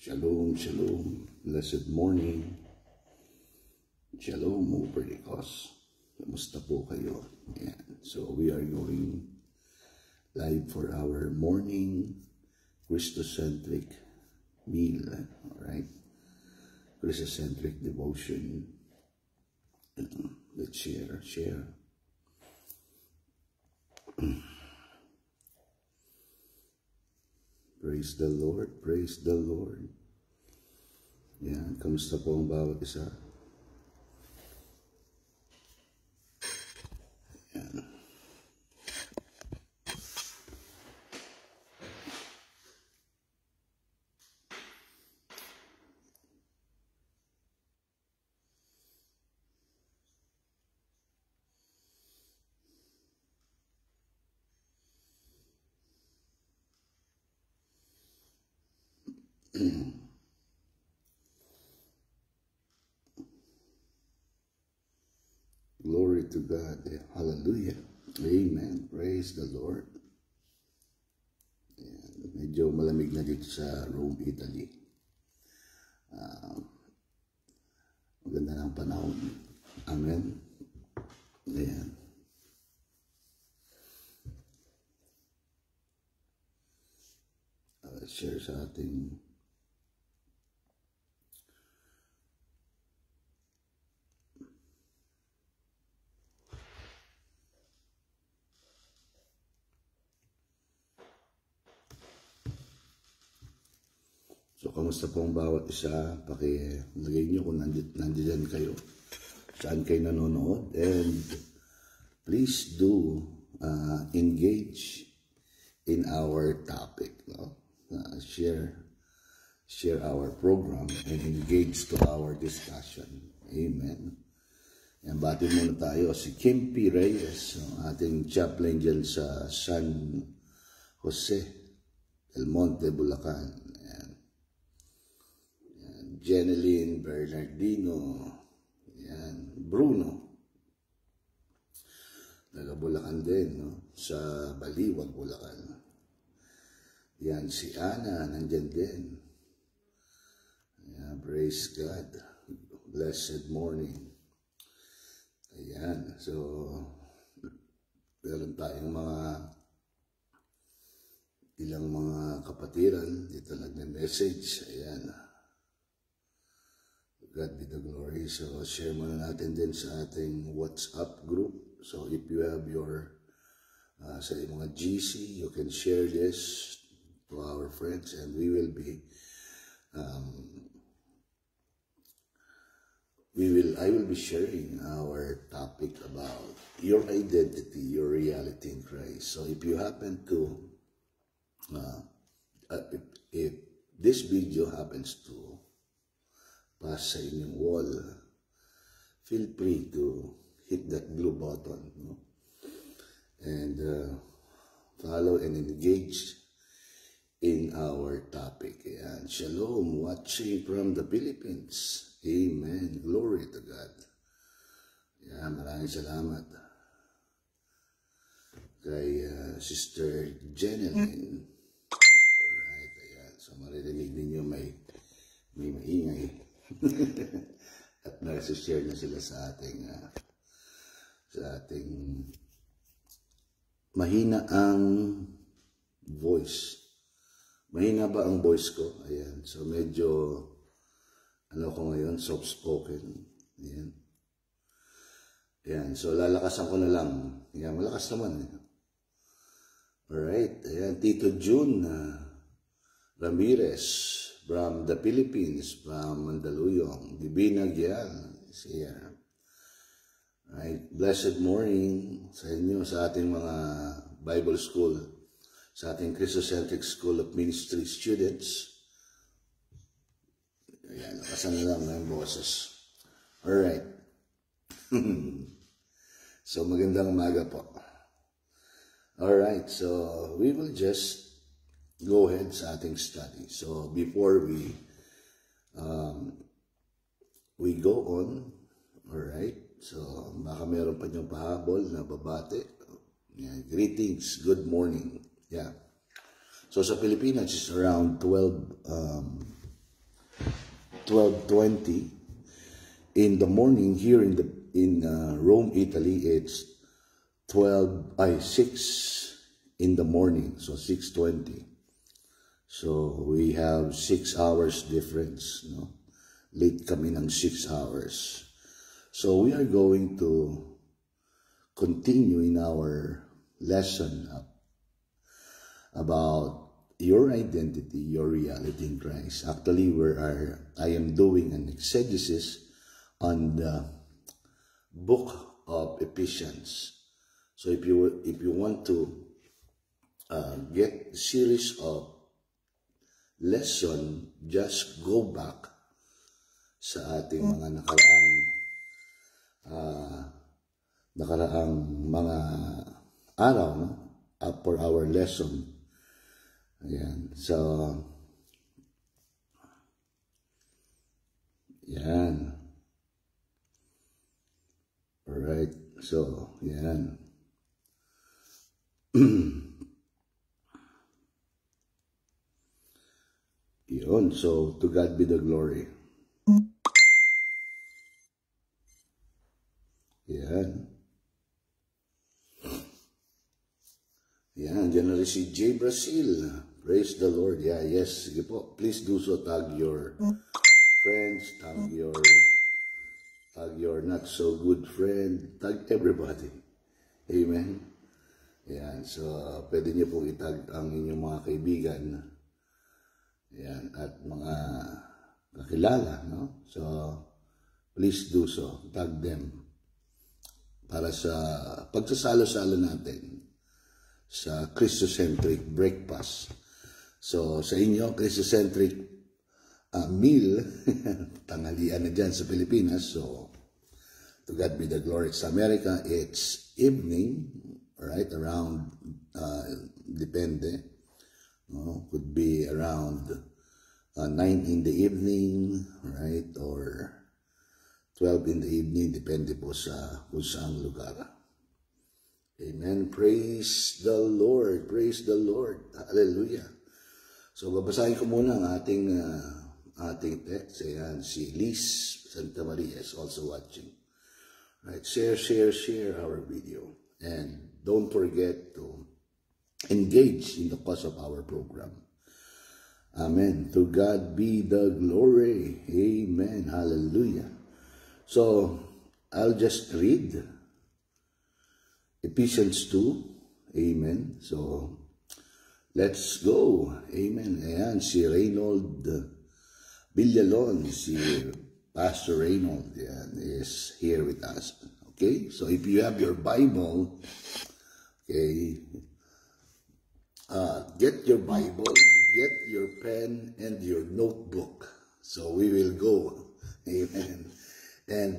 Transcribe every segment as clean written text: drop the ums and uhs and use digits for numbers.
Shalom, shalom. Blessed morning. Shalom, Upernicos. Kamusta po kayo? Yan. So we are going live for our morning Christocentric meal. Alright? Christocentric devotion. Let's share. Praise the Lord, praise the Lord. Yan, kamusta po ang bawat isa? Yan. Glory to God. Hallelujah. Amen. Praise the Lord. Ayan. Medyo malamig na dito sa Rome, Italy. Maganda ng panahon. Amen. Ayan. Share sa ating So, kamusta po ang bawat isa? Pakilagay nyo kung nandiyan kayo. Saan kayo nanonood? And please do engage in our topic. No? Share our program and engage to our discussion. Amen. Yan, bati muna tayo. Si Kim P. Reyes, ating chaplain dyan sa San Jose, El Monte, Bulacan. Jeneline Bernardino, yan, Bruno, taga Bulacan din, no? Sa Baliwag, Bulacan. Yan, si Ana, nandyan din. Yan, praise God. Blessed morning. Ayan, so, meron tayong ilang mga kapatiran, dito nagme-message, ayan. God be the glory. So, share muna natin din sa ating WhatsApp group. So, if you have your, sa mga GC, you can share this to our friends and we will be, I will be sharing our topic about your identity, your reality in Christ. So, if you happen to, if this video happens to pass sa inyong wall, feel free to hit that blue button, no? And follow and engage in our topic. Ayan. Shalom, watching from the Philippines. Amen. Glory to God. Ayan, maraming salamat kay Sister Jeneline. Alright, ayan. So maririnig ninyo may maingay. At nag-share na sila sa ating mahina ang voice. Mahina ba ang voice ko? Ayan. So medyo ko ngayon, soft spoken. Ayan. Ayan. So lalakasan ko na lang. Ayan, malakas naman. Alright. Ayan, Tito June Ramirez from the Philippines, from Mandaluyong, Divina Gyal is here. Right. Blessed morning sa inyo, sa ating mga Bible School, sa ating Christocentric School of Ministry students. Ayan, nakasan na lang ng boses. Alright. So, magandang umaga po. Alright, so we will just go ahead sa ating study. So before we go on, alright, so baka meron pa niyong pahabol na babate. Yeah, greetings, good morning. Yeah. So sa Pilipinas, it's around 12 12:20 in the morning. Here in Rome, Italy, it's 6 in the morning, so 6:20. So we have 6 hours difference, no? Late kami ng 6 hours. So we are going to continue in our lesson about your identity, your reality in Christ. Actually, I am doing an exegesis on the book of Ephesians. So if you want to get a series of lesson, just go back sa ating mga nakaraang mga araw, no? For our lesson. Ayan. So, yan. Alright. So, yan. Yun. So, to God be the glory. Yan. Yan. Diyan na rin si J. Brazil. Praise the Lord. Yeah, yes. Sige po. Please do so. Tag your friends. Tag your not so good friend. Tag everybody. Amen. Yan. So, pwede niyo pong itag ang inyong mga kaibigan. Yan. At mga kakilala. No? So, please do so. Tag them. Para sa pagsasalo-salo natin sa Christocentric breakfast. So, sa inyo, Christocentric meal, tanghalian na dyan sa Pilipinas. So, to God be the glory. Sa America, it's evening, right? Around, depende. No? Could be around 9 in the evening, right? Or 12 in the evening, depende po sa kung saang lugar. Amen. Praise the Lord. Praise the Lord. Hallelujah. So, babasahin ko muna ang ating text. Ayan, si Liz Santa Maria is also watching. Right. Share our video. And don't forget to engage in the cause of our program. Amen. To God be the glory. Amen. Hallelujah. So, I'll just read Ephesians 2. Amen. So, let's go. Amen. Ayan, si Reynold Villalon, si Pastor Reynold, yan, is here with us. Okay? So, if you have your Bible, okay, get your Bible, get your pen and your notebook. So, we will go. Amen. And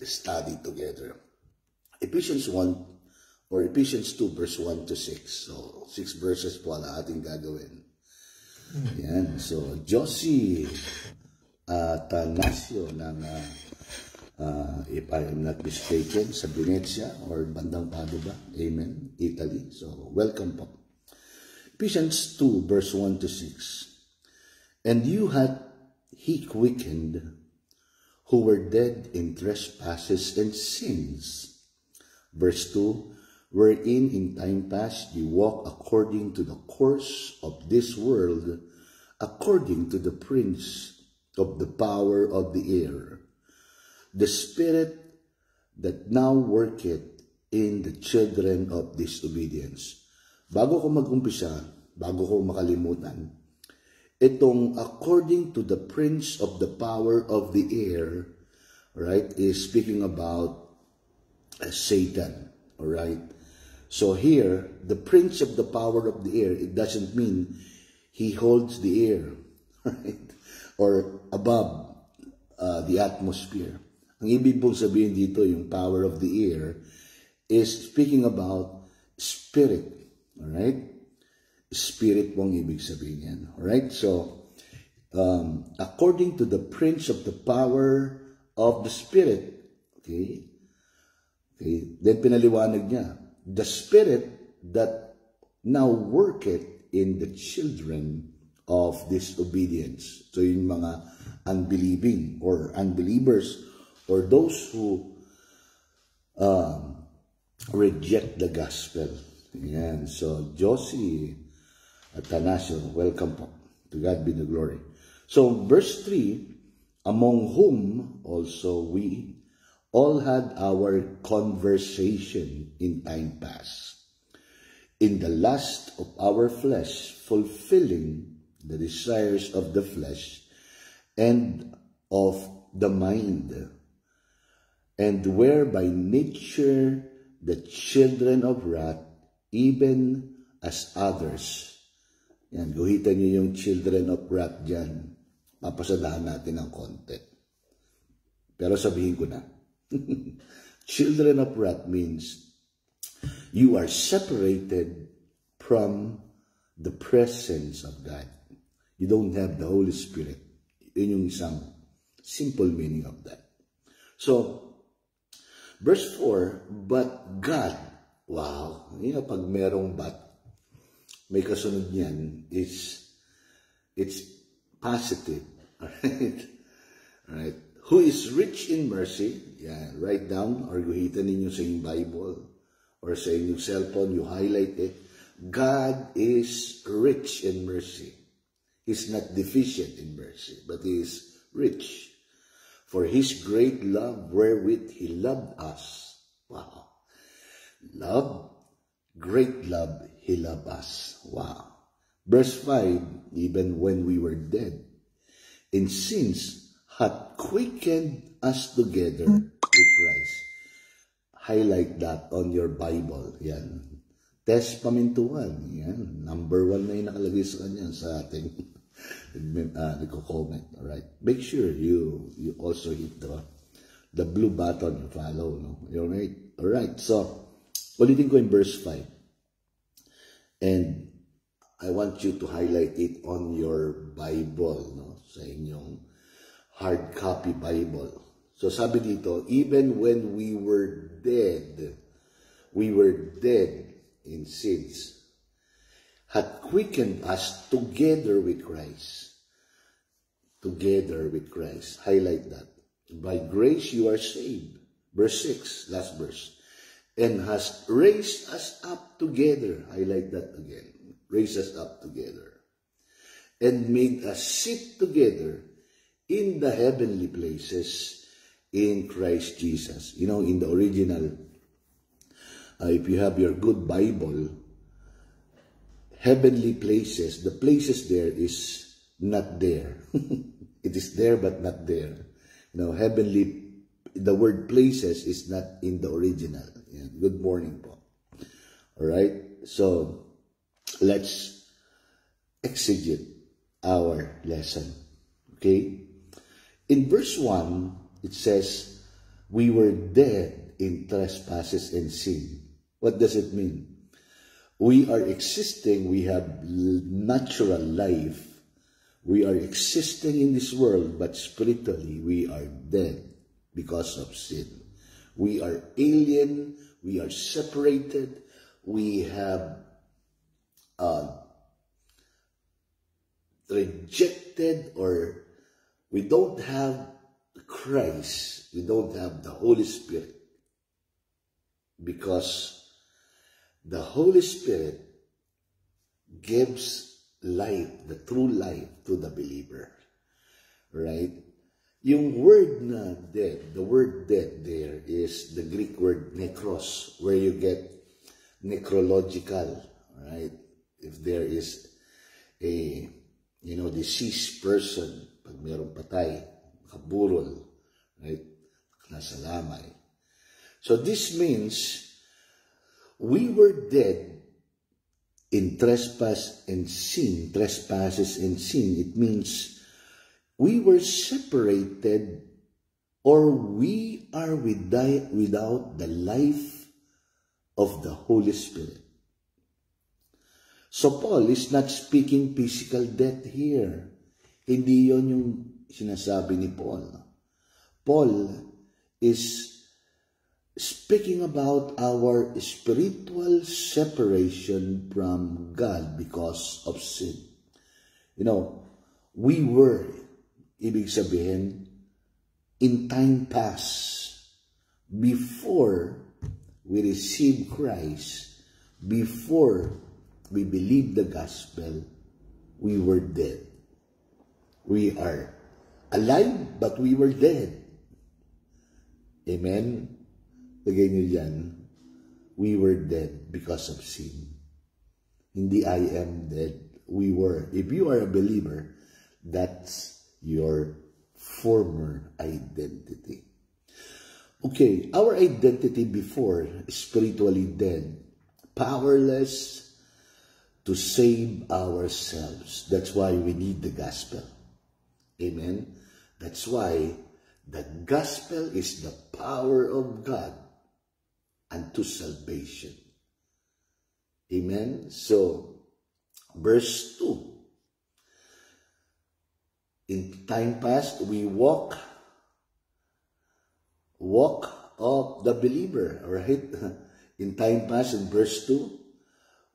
study together. Ephesians 1 or Ephesians 2 verse 1 to 6. So, 6 verses po ang ating gagawin. Yan. So, Josie Atanasio ng, if I am not mistaken, sa Venezia or bandang Padua. Amen. Italy. So, welcome po. Ephesians 2 verse 1 to 6. And you had he quickened who were dead in trespasses and sins. Verse 2, wherein in time past you walk according to the course of this world, according to the prince of the power of the air, the spirit that now worketh in the children of disobedience. Bago ko mag-umpisa, bago ko makalimutan, itong according to the prince of the power of the air, right, is speaking about Satan, all right? So here, the prince of the power of the air, it doesn't mean he holds the air, right? Or above the atmosphere. Ang ibig pong sabihin dito, yung power of the air, is speaking about spirit, all right? Spirit pong ibig sabihin yan. Alright? So, according to the prince of the power of the spirit, okay? Okay, then pinaliwanag niya, the spirit that now worketh in the children of disobedience. So yung mga unbelieving or unbelievers or those who reject the gospel. Yan. So Josie Atanasio, welcome po. To God be the glory. So verse 3, among whom also we all had our conversation in time past, in the lust of our flesh, fulfilling the desires of the flesh and of the mind, and were by nature the children of wrath, even as others. Yan, guhitan niyo yung children of wrath dyan. Papasadahan natin ng konti. Pero sabihin ko na. Children of wrath means you are separated from the presence of God. You don't have the Holy Spirit. Yun yung isang simple meaning of that. So, verse 4, but God, wow, yun pag merong but, may kasunod niyan, it's positive, alright? Alright. Who is rich in mercy, yeah, write down or guhitan ninyo sa inyong Bible or sa inyong cellphone, you highlight it. God is rich in mercy. He's not deficient in mercy, but He is rich. For His great love wherewith He loved us. Wow. Love, great love, He loved us. Wow. Verse 5, even when we were dead in sins, hath quickened us together with Christ. Highlight that on your Bible. Yan. Test pamintuan. Yan. Number 1 na yung nakalagay sa kanya sa ating nagko-comment. Alright. Make sure you also hit the blue button, follow. No? Alright. Alright. So, ulitin ko in verse 5. And I want you to highlight it on your Bible, no? Sa inyong hard copy Bible. So sabi dito, even when we were dead in sins, had quickened us together with Christ. Together with Christ. Highlight that. By grace you are saved. Verse 6, last verse. And has raised us up together. Highlight that again. Raised us up together. And made us sit together in the heavenly places in Christ Jesus. You know, in the original, if you have your good Bible, heavenly places, the places there is not there. It is there but not there. You know, heavenly, the word places is not in the original. Yeah. Good morning po. Alright, so let's exegete our lesson. Okay? In verse 1, it says, we were dead in trespasses and sin. What does it mean? We are existing, we have natural life. We are existing in this world, but spiritually we are dead because of sin. We are alien, we are separated, we have rejected, or we don't have Christ, we don't have the Holy Spirit, because the Holy Spirit gives life, the true life to the believer. Right? Yung word na dead, the word dead there is the Greek word nekros, where you get necrological, right? If there is a, deceased person, pag mayroong patay, kaburol, right? Nasa lamay. So this means we were dead in trespasses and sin. It means we were separated, or we are without the life of the Holy Spirit. So Paul is not speaking physical death here. Hindi yon yung sinasabi ni Paul. Paul is speaking about our spiritual separation from God because of sin. You know, we were, ibig sabihin, in time past, before we received Christ, before we believed the gospel, we were dead. We are alive, but we were dead. Amen? Lagay niyo dyan, we were dead because of sin. Hindi I am dead. We were. If you are a believer, that's your former identity. Okay, our identity before, spiritually dead, powerless to save ourselves. That's why we need the gospel. Amen? That's why the gospel is the power of God unto salvation. Amen? So, verse 2. In time past, we walk of the believer, right? In time past, in verse 2,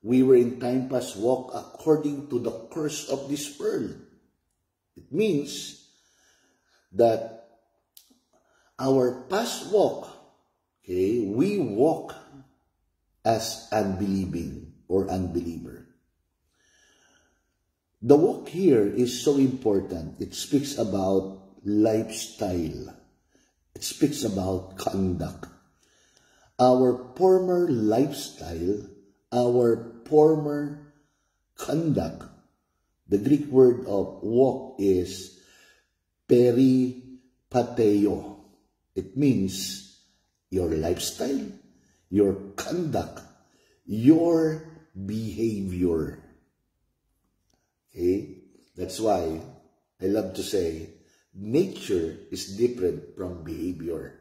we were in time past walk according to the course of this world. It means that our past walk, okay, we walk as unbelieving or unbeliever. The walk here is so important. It speaks about lifestyle. It speaks about conduct. Our former lifestyle, our former conduct, the Greek word of walk is peripateo. It means your lifestyle, your conduct, your behavior. Okay? That's why I love to say nature is different from behavior.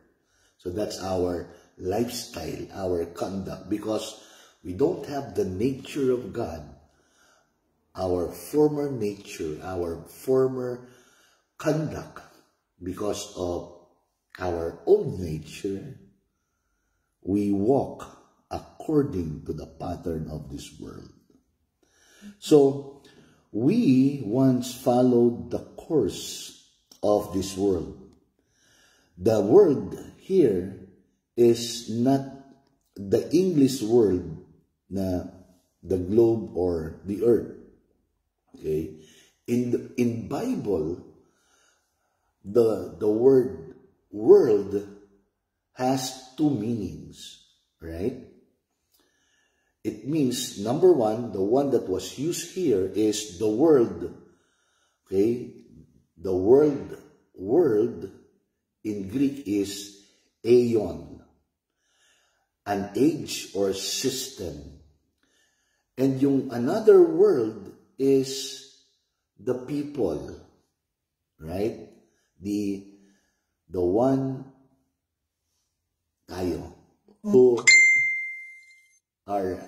So that's our lifestyle, our conduct, because we don't have the nature of God. Our former nature, our former conduct, because of our old nature, we walk according to the pattern of this world. So, we once followed the course of this world. The world here is not the English world na the globe or the earth. Okay? In Bible, the word world has two meanings, right? It means, number one, the one that was used here is the world. Okay? The world in Greek is aeon, an age or system. And yung another world is the people, right? The one, tayo, who are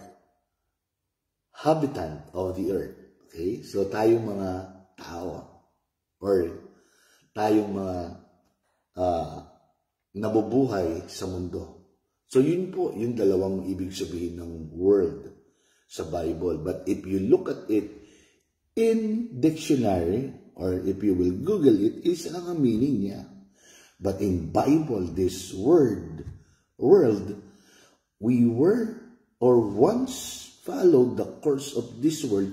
habitant of the earth. Okay? So tayong mga tao or tayong mga nabubuhay sa mundo. So yun po, yung dalawang ibig sabihin ng world sa Bible. But if you look at it in dictionary, or if you will Google it, isa lang ang meaning niya. But in Bible, this word, world, we were or once followed the course of this world.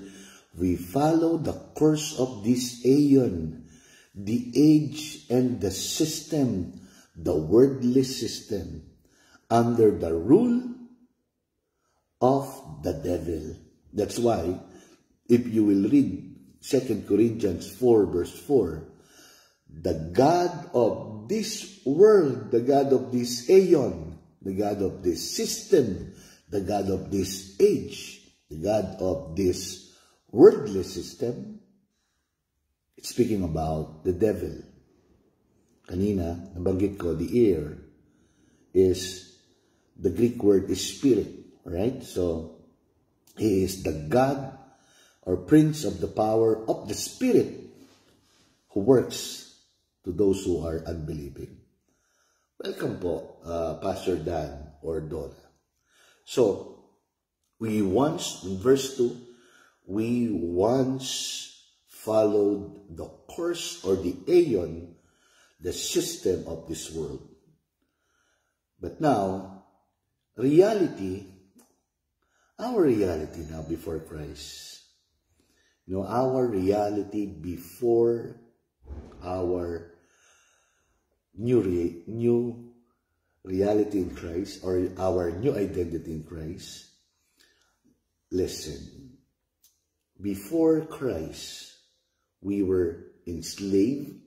We follow the course of this aeon, the age and the system, the worldly system, under the rule of the devil. That's why, if you will read 2 Corinthians 4 verse 4, the God of this world, the God of this aeon, the God of this system, the God of this age, the God of this worldly system, it's speaking about the devil. Kanina, nabanggit ko, the air is, the Greek word is spirit, right? So, he is the God or prince of the power of the spirit who works to those who are unbelieving. Welcome po, Pastor Dan or Donna. So, we once, in verse 2, we once followed the course or the aeon, the system of this world. But now, reality, our reality now before Christ, our reality before our new reality in Christ, or our new identity in Christ. Listen, before Christ, we were enslaved,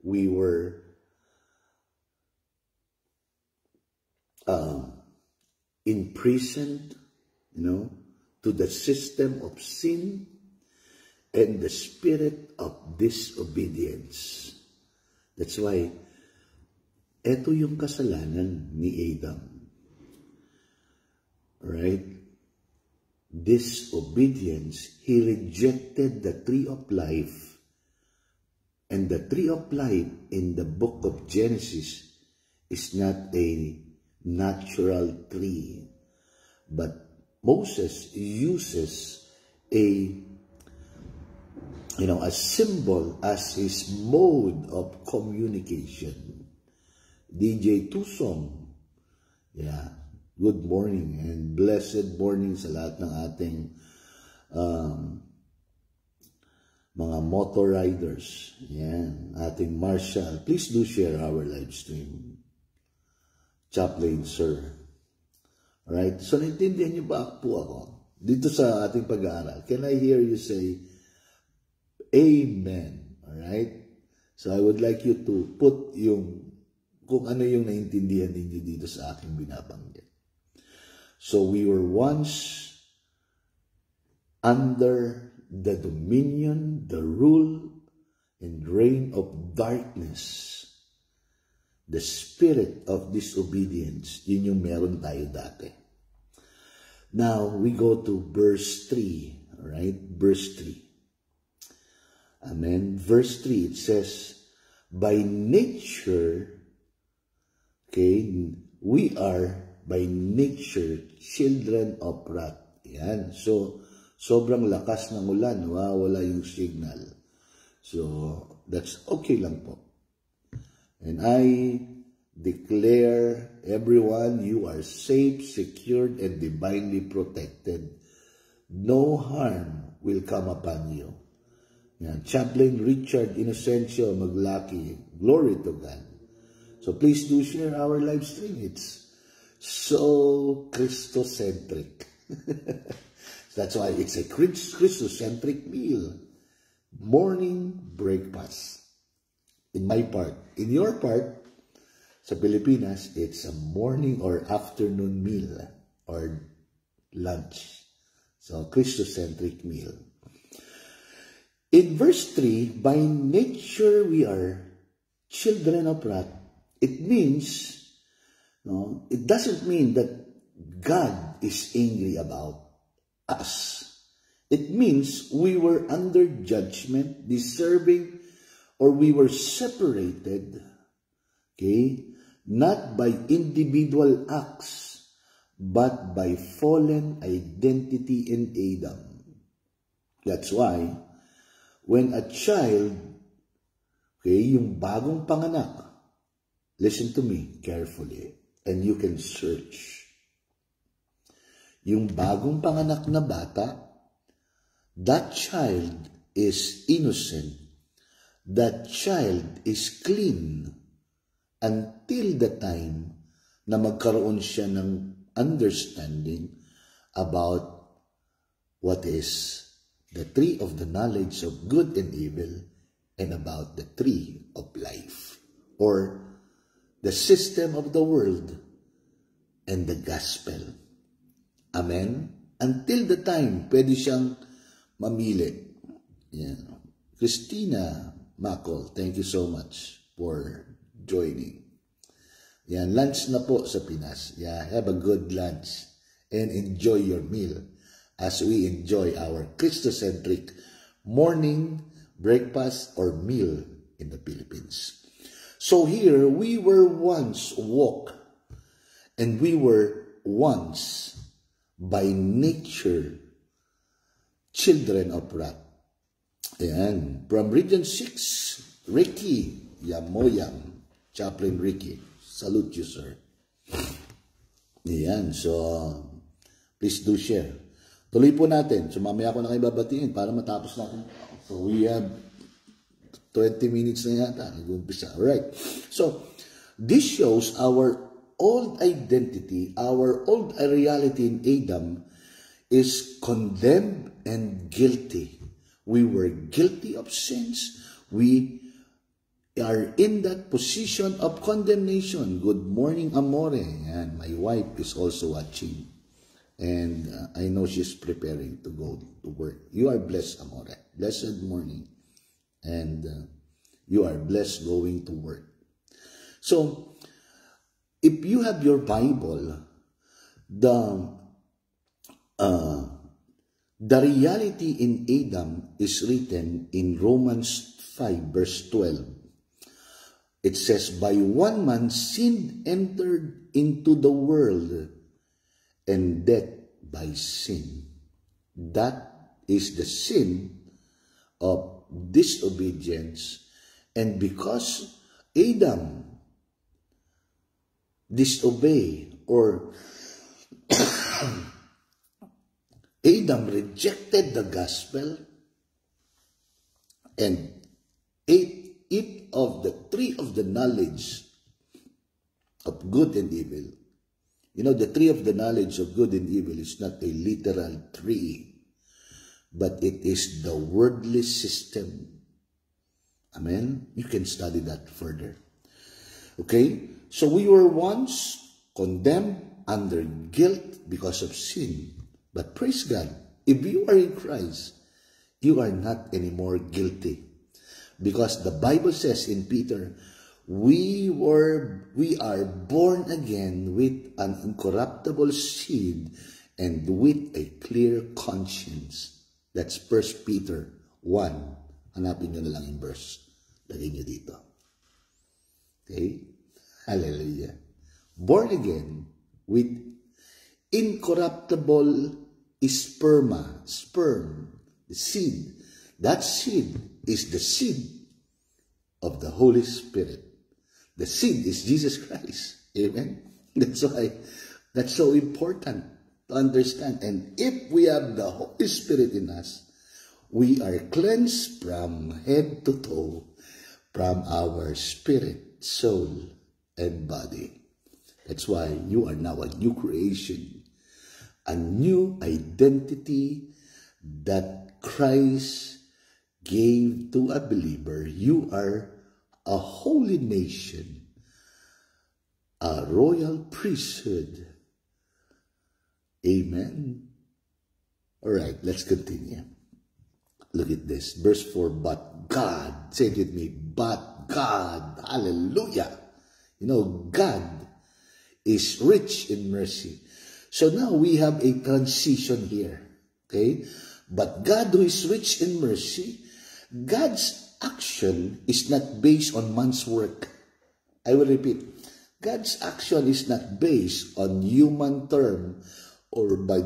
we were imprisoned, to the system of sin and the spirit of disobedience. That's why, eto yung kasalanan ni Adam. Right? Disobedience, he rejected the tree of life. And the tree of life in the book of Genesis is not a natural tree. But Moses uses a symbol as his mode of communication. DJ Tusong, good morning and blessed morning sa lahat ng ating mga motor riders. Yan, ating Marshall. Please do share our live stream. Chaplain, sir. Alright, so naintindihan niyo ba po ako? Dito sa ating pag-aaral, can I hear you say, Amen? Alright? So I would like you to put kung ano yung naintindihan ninyo dito sa aking binabanggit. So we were once under the dominion, the rule, and reign of darkness. The spirit of disobedience. Yun yung meron tayo dati. Now, we go to verse 3. Alright? Verse 3. Amen. Verse 3, it says, by nature, we are by nature children of wrath. Yan. So, sobrang lakas ng ulan. Wala yung signal. So, that's okay lang po. And I declare, everyone, you are safe, secured, and divinely protected. No harm will come upon you. Yan. Chaplain Richard Inocencio Maglaki, glory to God. So please do share our live stream. It's so Christocentric. That's why it's a Christocentric meal. Morning breakfast. In my part. In your part, sa Pilipinas, it's a morning or afternoon meal or lunch. So, Christocentric meal. In verse 3, by nature we are children of wrath. It means, it doesn't mean that God is angry about us. It means we were under judgment, deserving, or we were separated, not by individual acts, but by fallen identity in Adam. That's why, when a child, yung bagong panganak, listen to me carefully, and you can search. Yung bagong panganak na bata, that child is innocent. That child is clean until the time na magkaroon siya ng understanding about what is the tree of the knowledge of good and evil and about the tree of life or the system of the world and the gospel. Amen? Until the time, pwede siyang mamili. Yan. Christina Macol, thank you so much for joining. Yan, lunch na po sa Pinas. Yeah, have a good lunch and enjoy your meal as we enjoy our Christocentric morning breakfast or meal in the Philippines. So here, we were once walk and we were once by nature children of wrath. Ayan. From Region 6, Ricky Yamoyam. Chaplain Ricky. Salute you, sir. Ayan. So, please do share. Tuloy po natin. So, mamaya ko na kayo babatiin para matapos natin. So, we have 20 minutes na yata. Nag-umpisa. Alright. So, this shows our old identity, our old reality in Adam is condemned and guilty. We were guilty of sins. We are in that position of condemnation. Good morning, Amore. And my wife is also watching. And I know she's preparing to go to work. You are blessed, Amore. Blessed morning. And you are blessed going to work. So, if you have your Bible, the reality in Adam is written in Romans 5 verse 12. It says, by one man sin entered into the world, and death by sin. That is the sin of disobedience. And because Adam disobeyed, or Adam rejected the gospel and ate of the tree of the knowledge of good and evil. You know, the tree of the knowledge of good and evil is not a literal tree, but it is the worldly system. Amen? You can study that further. Okay? So we were once condemned under guilt because of sin. But praise God, if you are in Christ, you are not anymore guilty. Because the Bible says in Peter, we are born again with an incorruptible seed and with a clear conscience. That's 1 Peter 1. Hanapin nyo na lang yung verse. Lagay nyo dito. Okay? Hallelujah. Born again with incorruptible sperm, the seed. That seed is the seed of the Holy Spirit. The seed is Jesus Christ. Amen? That's why that's so important to understand. And if we have the Holy Spirit in us, we are cleansed from head to toe, from our spirit, soul, and body. That's why you are now a new creation, a new identity that Christ gave to a believer. You are a holy nation, a royal priesthood. Amen. All right, let's continue. Look at this. Verse 4, but God, say it with me, but God, hallelujah. You know, God is rich in mercy. So now we have a transition here. Okay? But God who is rich in mercy, God's action is not based on man's work. I will repeat. God's action is not based on human term or by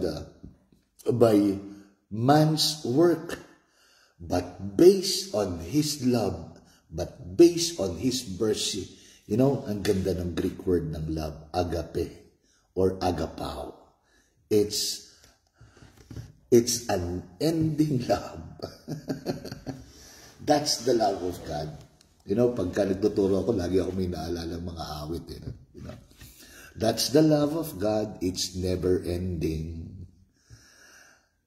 man's work, but based on His love, but based on His mercy. You know, ang ganda ng Greek word ng love, agape or agapao. It's an ending love. That's the love of God. You know, pagka nagtuturo ako, lagi ako may naalala ng mga awit. You know? That's the love of God. It's never ending.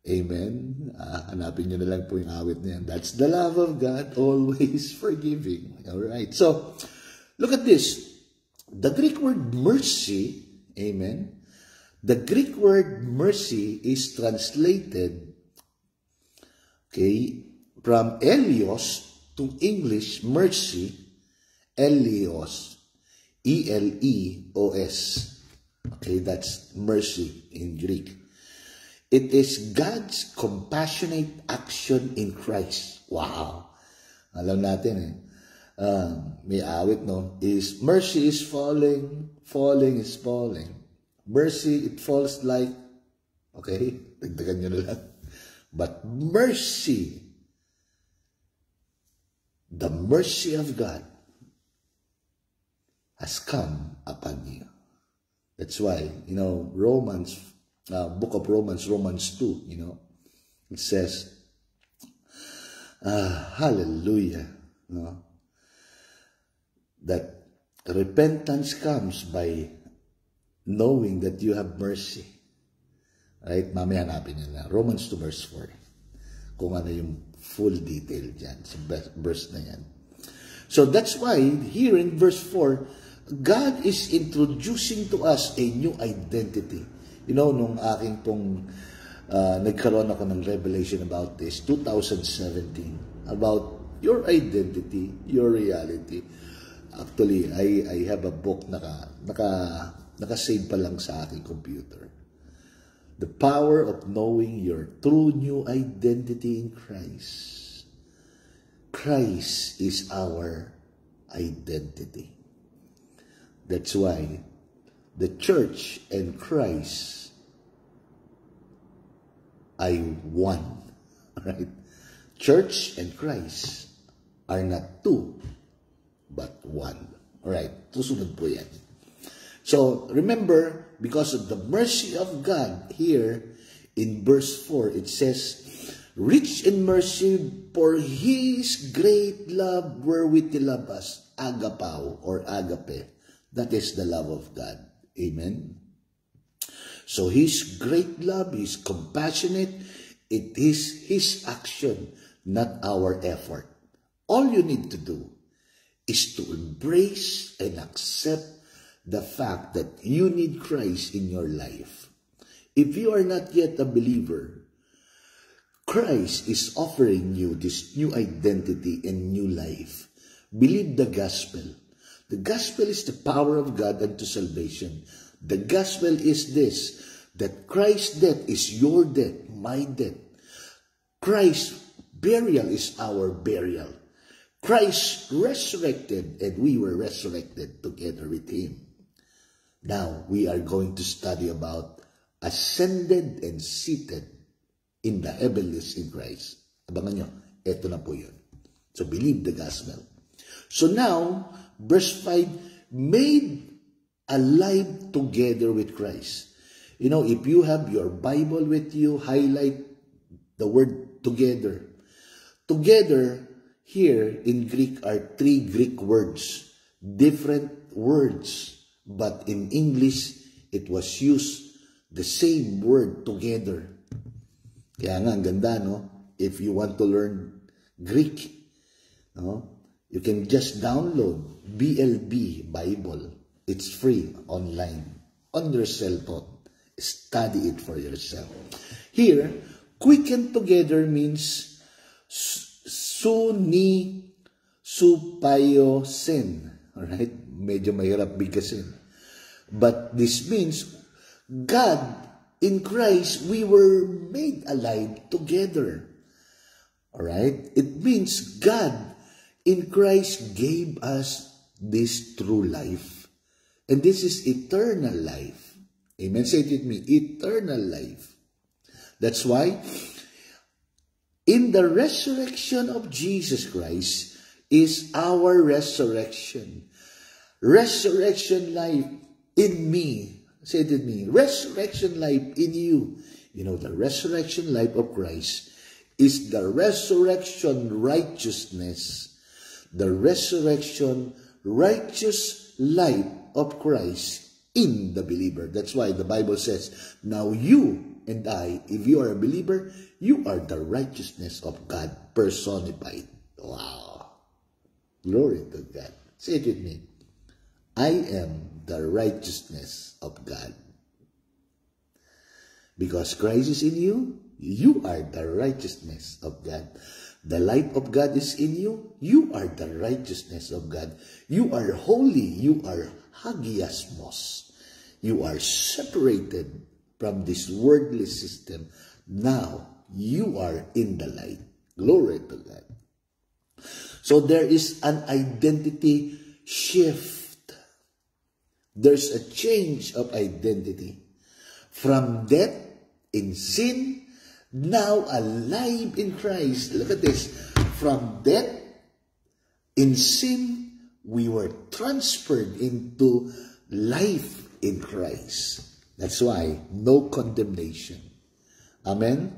Amen? Hanapin nyo na lang po yung awit na yan. That's the love of God, always forgiving. Alright, so, look at this. The Greek word mercy, amen? The Greek word mercy is translated, okay, from Elios to English mercy, Elios, E-L-E-O-S. Okay, that's mercy in Greek. It is God's compassionate action in Christ. Wow. Alam natin may awit, no? Is mercy is falling, falling is falling. Mercy, it falls like, okay, dagdagan nyo na lang. But mercy the mercy of God has come upon you. That's why, Romans, book of Romans, Romans 2, it says, hallelujah, that repentance comes by knowing that you have mercy. Right? Mamaya hanapin nyo na. Romans 2 verse 4. Kung ano yung full detail dyan sa verse na yan. So that's why here in verse 4, God is introducing to us a new identity. Nung aking pong nagkaroon ako ng revelation about this, 2017, about your identity, your reality. Actually, I have a book naka-save pa lang sa aking computer. The power of knowing your true new identity in Christ. Christ is our identity. That's why the church and Christ are one. Right? Church and Christ are not two, but one. Alright, susunod po yan. So, remember, because of the mercy of God, here in verse 4, it says, rich in mercy for His great love wherewith He loved us, agapao or agape. That is the love of God. Amen? So, His great love, His compassionate, it is His action, not our effort. All you need to do is to embrace and accept the fact that you need Christ in your life. If you are not yet a believer, Christ is offering you this new identity and new life. Believe the gospel. The gospel is the power of God unto salvation. The gospel is this, that Christ's death is your death, my death. Christ's burial is our burial. Christ resurrected, and we were resurrected together with Him. Now, we are going to study about ascended and seated in the heavenlies in Christ. Abangan nyo, eto na po yun. So, believe the gospel. So now, verse 5, made alive together with Christ. If you have your Bible with you, highlight the word together. Together, here in Greek are 3 Greek words, different words. But in English, it was used the same word together. Kaya nga, ang ganda, no? If you want to learn Greek, no? You can just download BLB Bible. It's free online on your cell phone. Study it for yourself. Here, quicken together means suni supayosen. Alright? Medyo mahirap bigkasin. But this means God, in Christ, we were made alive together. Alright? It means God, in Christ, gave us this true life. And this is eternal life. Amen? Say it with me, eternal life. That's why, in the resurrection of Jesus Christ is our resurrection. Resurrection life in me. Say it with me. Resurrection life in you. The resurrection life of Christ is the resurrection righteousness. The resurrection righteous life of Christ in the believer. That's why the Bible says, now you and I, if you are a believer, you are the righteousness of God personified. Wow. Glory to God. Say it with me. I am the righteousness of God. Because Christ is in you, you are the righteousness of God. The life of God is in you, you are the righteousness of God. You are holy, you are hagiasmos. You are separated from this worldly system. Now, you are in the light. Glory to God. So there is an identity shift. There's a change of identity. From death in sin, now alive in Christ. Look at this. From death In sin, we were transferred into life in Christ. That's why, no condemnation. Amen?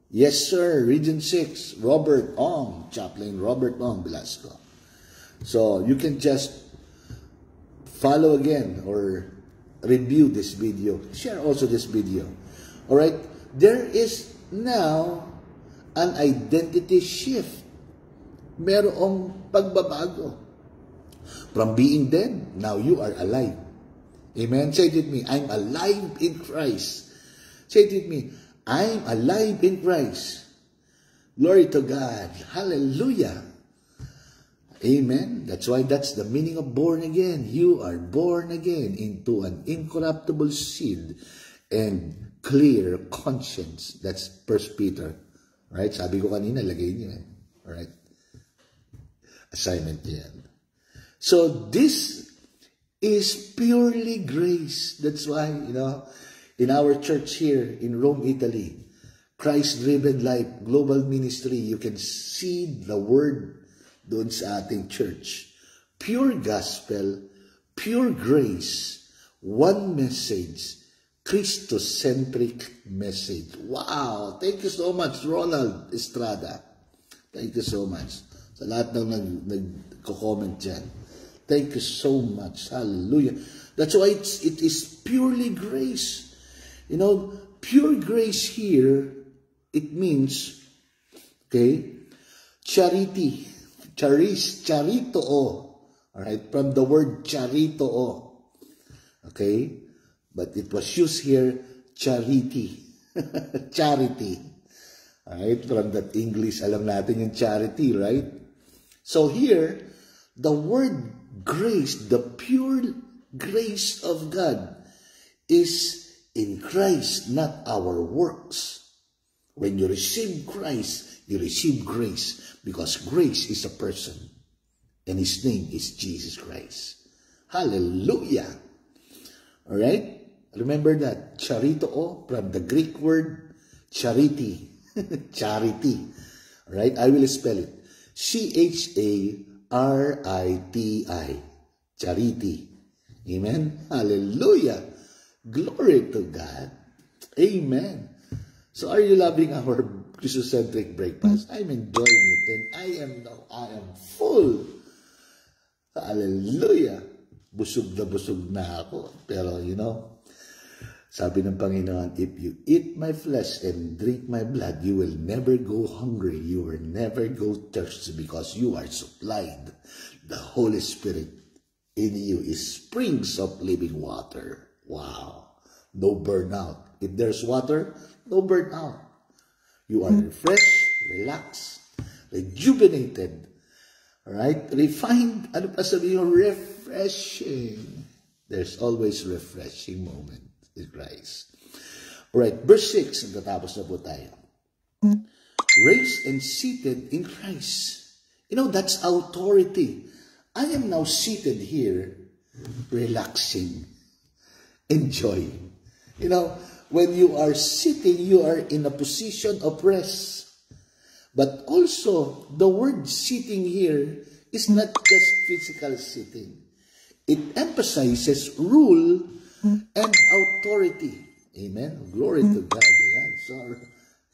Yes, sir. Region 6, Robert Ong, Chaplain Robert Ong Velasco. So, you can just follow again or review this video. Share also this video. Alright? There is now an identity shift. Merong pagbabago. From being dead, now you are alive. Amen? Say it with me, I'm alive in Christ. Say it with me, I'm alive in Christ. Glory to God. Hallelujah. Amen. That's why that's the meaning of born again. You are born again into an incorruptible seed and clear conscience. That's 1 Peter. Right? Sabi ko kanina, lagay niyo eh. Alright? Assignment yan. So this is purely grace. That's why, in our church here in Rome, Italy, Christ-driven life, global ministry, you can see the word doon sa ating church. Pure gospel, pure grace, one message, Christocentric message. Wow! Thank you so much, Ronald Estrada. Thank you so much. Sa lahat ng nagko-comment dyan. Thank you so much. Hallelujah. That's why it is purely grace. Pure grace here, it means, charity. Charitoo. Alright, from the word charitoo. Okay? But it was used here, charity. Charity. Alright, from that English, alam natin yung charity, right? So here, the word grace, the pure grace of God, is in Christ, not our works. When you receive Christ, you receive grace, because grace is a person, and His name is Jesus Christ. Hallelujah! Alright? Remember that. Charitoo, from the Greek word, charity. Charity. Alright? I will spell it. C-H-A-R-I-T-I. Charity. Amen? Hallelujah! Glory to God. Amen. So are you loving our Christocentric breakfast? I'm enjoying it, and I am full. Hallelujah. Busog na ako. Pero sabi ng Panginoon, if you eat my flesh and drink my blood, you will never go hungry. You will never go thirsty, because you are supplied. The Holy Spirit in you is springs of living water. Wow. No burnout. If there's water, no burnout. You are refreshed, relaxed, rejuvenated, right? Refined. Ano pa sabihin? Refreshing. There's always refreshing moment in Christ. Alright, verse 6, natapos na po tayo. Raised and seated in Christ. That's authority. I am now seated here, relaxing, enjoying. When you are sitting, you are in a position of rest. But also, the word sitting here is not just physical sitting. It emphasizes rule and authority. Amen? Glory to God. Ayan. So,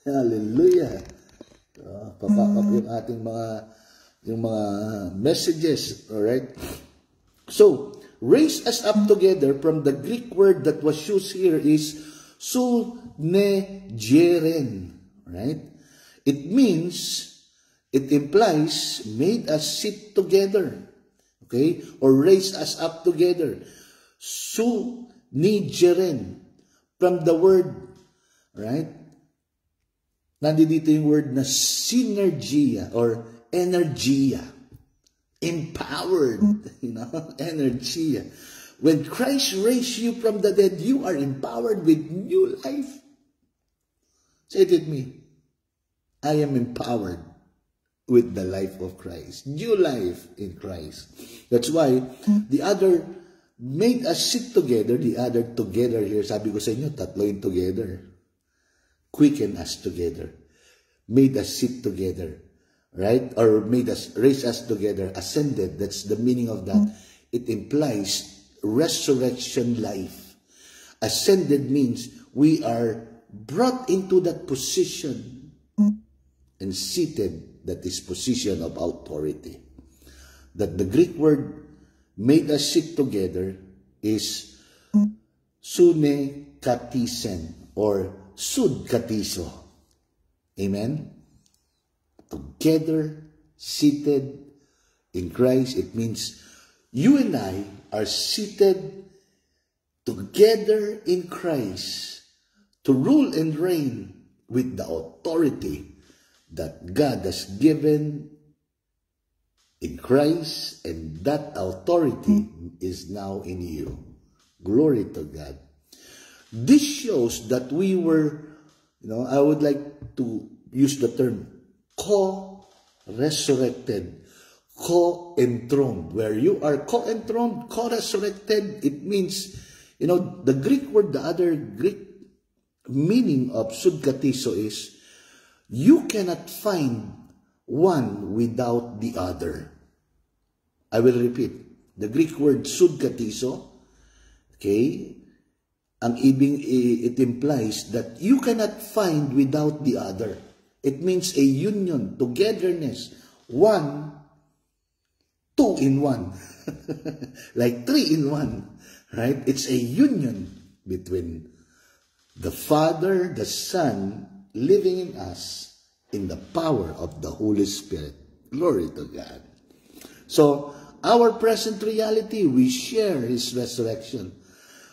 hallelujah. Papakap yung ating mga messages. Alright? So, raise us up together, from the Greek word that was used here is sunegeren, right? It implies made us sit together, okay? Or raise us up together. Sunegeren, from the word, right? Nandito yung word na synergia or energia. Empowered, energia. When Christ raised you from the dead, you are empowered with new life. Say it with me. I am empowered with the life of Christ. New life in Christ. That's why the other made us sit together, the other together here. Sabi ko sa inyo, tatlo yung together. Quicken us together. Made us sit together. right? Or raised us together, ascended. That's the meaning of that. It implies resurrection life. Ascended means we are brought into that position and seated, that is position of authority. That the Greek word made us sit together is sune katisen or sud katiso. Amen? Together, seated in Christ, it means you and I are seated together in Christ to rule and reign with the authority that God has given in Christ, and that authority is now in you. Glory to God. This shows that we were, I would like to use the term co-resurrected, co-enthroned. Where you are co-enthroned, co-resurrected, it means, the Greek word, the other Greek meaning of sudkatiso is, you cannot find one without the other. I will repeat. The Greek word sudkatiso, okay, it implies that you cannot find without the other. It means a union, togetherness, one, two in one, like three in one, right? It's a union between the Father, the Son, living in us in the power of the Holy Spirit. Glory to God. So, our present reality, we share His resurrection.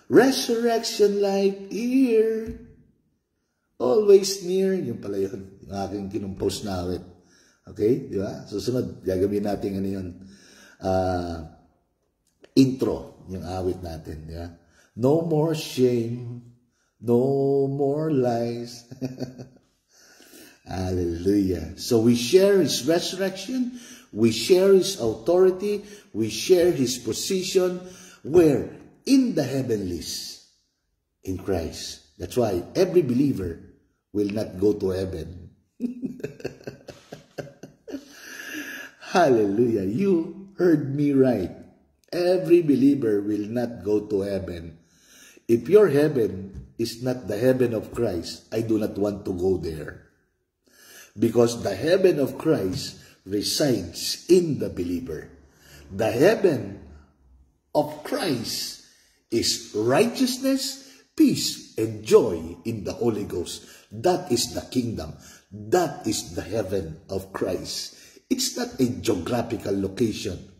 Resurrection life here, always near. Yung pala yun, yung aking kinumpose na awit. Okay? Di ba? Susunod, gagawin natin yun. Intro, yung awit natin. Di ba? No more shame, no more lies. Hallelujah. So we share His resurrection, we share His authority, we share His position, where? In the heavenlies, in Christ. That's why every believer will not go to heaven. Hallelujah. You heard me right. Every believer will not go to heaven. If your heaven is not the heaven of Christ, I do not want to go there. Because the heaven of Christ resides in the believer. The heaven of Christ is righteousness, peace, and joy in the Holy Ghost. That is the kingdom. That is the heaven of Christ. It's not a geographical location.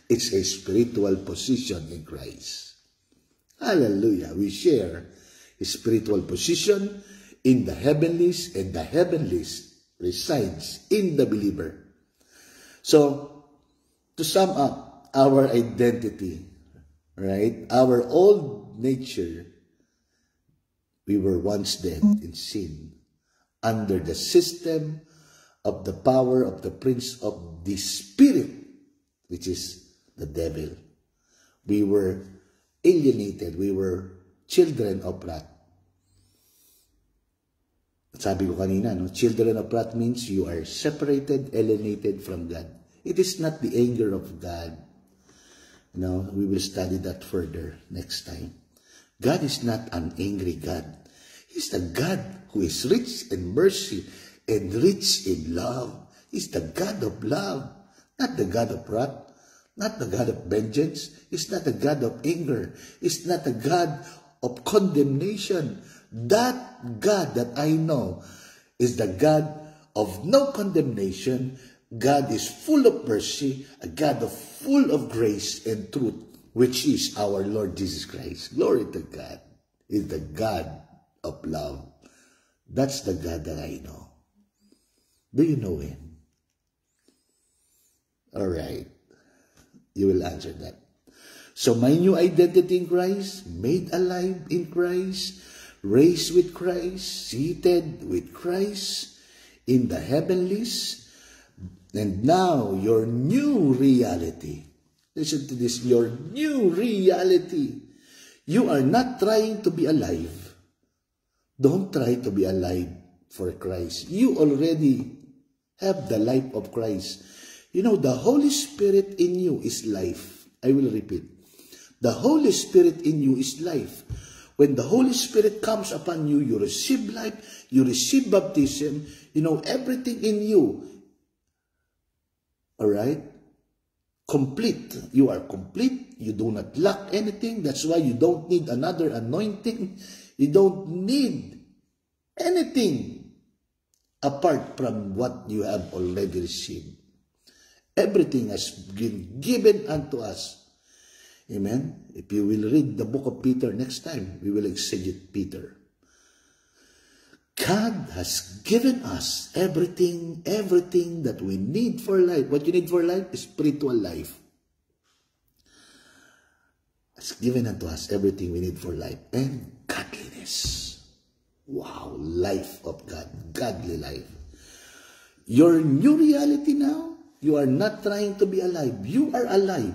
It's a spiritual position in Christ. Hallelujah. We share His spiritual position in the heavenlies, and the heavenlies resides in the believer. So, to sum up our identity, right? Our old nature, we were once dead in sin, under the system of the power of the prince of the spirit, which is the devil. We were alienated. We were children of wrath. Sabi ko kanina, children of wrath means you are separated, alienated from God. It is not the anger of God. We will study that further next time. God is not an angry God. He's the God who is rich in mercy and rich in love. He's the God of love, not the God of wrath, not the God of vengeance. He's not the God of anger. He's not the God of condemnation. That God that I know is the God of no condemnation. God is full of mercy, a God full of grace and truth, which is our Lord Jesus Christ. Glory to God. He's the God of love. That's the God that I know. Do you know Him? All right. You will answer that. So my new identity in Christ, made alive in Christ, raised with Christ, seated with Christ in the heavenlies, and now your new reality. Listen to this, your new reality. You are not trying to be alive. Don't try to be alive for Christ. You already have the life of Christ. You know, the Holy Spirit in you is life. I will repeat. The Holy Spirit in you is life. When the Holy Spirit comes upon you, you receive life, you receive baptism, you know, everything in you. All right? Complete. You are complete. You do not lack anything. That's why you don't need another anointing. You don't need anything apart from what you have already received. Everything has been given unto us. Amen? If you will read the book of Peter next time, we will exegete Peter. God has given us everything that we need for life. What you need for life is spiritual life. Has given unto us everything we need for life and godliness. Wow, life of God, godly life. Your new reality now, you are not trying to be alive. You are alive,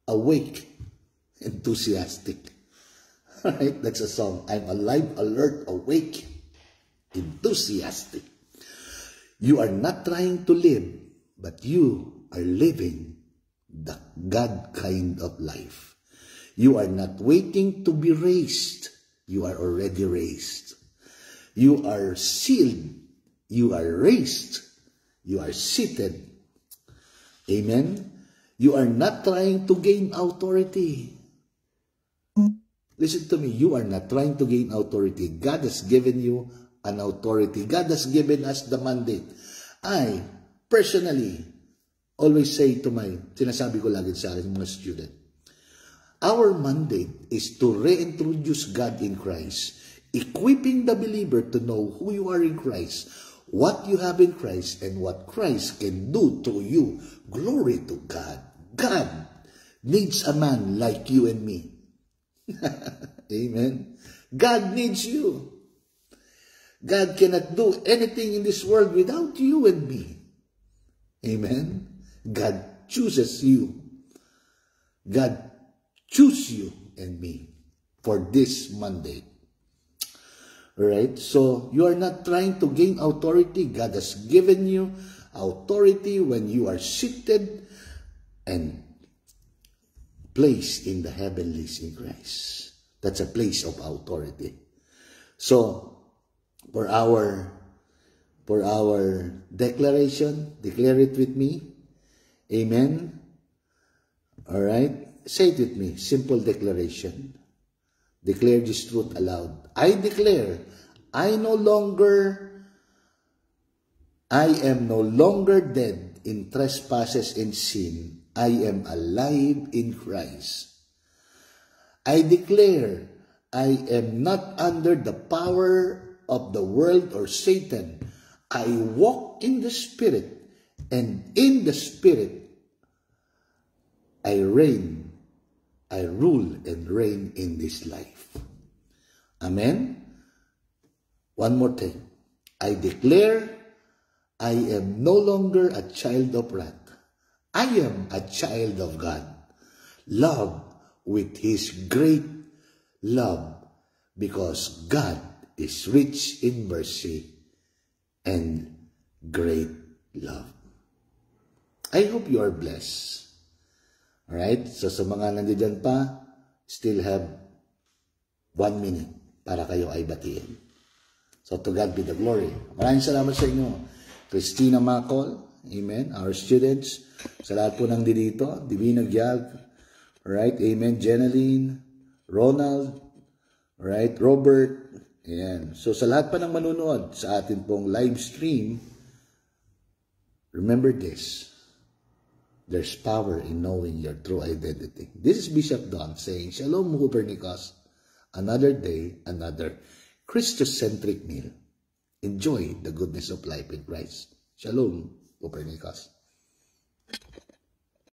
awake, enthusiastic. All right, that's a song. I'm alive, alert, awake, enthusiastic. You are not trying to live, but you are living the God kind of life. You are not waiting to be raised. You are already raised. You are sealed. You are raised. You are seated. Amen? You are not trying to gain authority. Listen to me. You are not trying to gain authority. God has given you an authority. God has given us the mandate. I, personally, always say to sinasabi ko lagi sa akin mga student, our mandate is to reintroduce God in Christ, equipping the believer to know who you are in Christ, what you have in Christ, and what Christ can do through you. Glory to God. God needs a man like you and me. Amen. God needs you. God cannot do anything in this world without you and me. Amen. God chooses you. God choose you and me for this mandate. Alright? So, you are not trying to gain authority. God has given you authority when you are seated and placed in the heavenlies in Christ. That's a place of authority. So, for our declaration, declare it with me. Amen. Alright? Say it with me. Simple declaration. Declare this truth aloud. I declare, I am no longer dead in trespasses and sin. I am alive in Christ. I declare, I am not under the power of the world or Satan. I walk in the Spirit, and in the Spirit, I reign. I rule and reign in this life. Amen? One more thing. I declare, I am no longer a child of wrath. I am a child of God, loved with His great love, because God is rich in mercy and great love. I hope you are blessed. Alright? So sa mga nandiyan pa, still have 1 minute para kayo ay batiin. So to God be the glory. Maraming salamat sa inyo. Christina Macol, amen, our students, sa lahat po ng dito, Divina Gyag, alright, amen, Jeneline, Ronald, alright, Robert, ayan. So sa lahat pa ng manunood sa atin pong live stream, remember this. There's power in knowing your true identity. This is Bishop Don saying, Shalom Copernicus, another day, another Christocentric meal. Enjoy the goodness of life in Christ. Shalom Copernicus.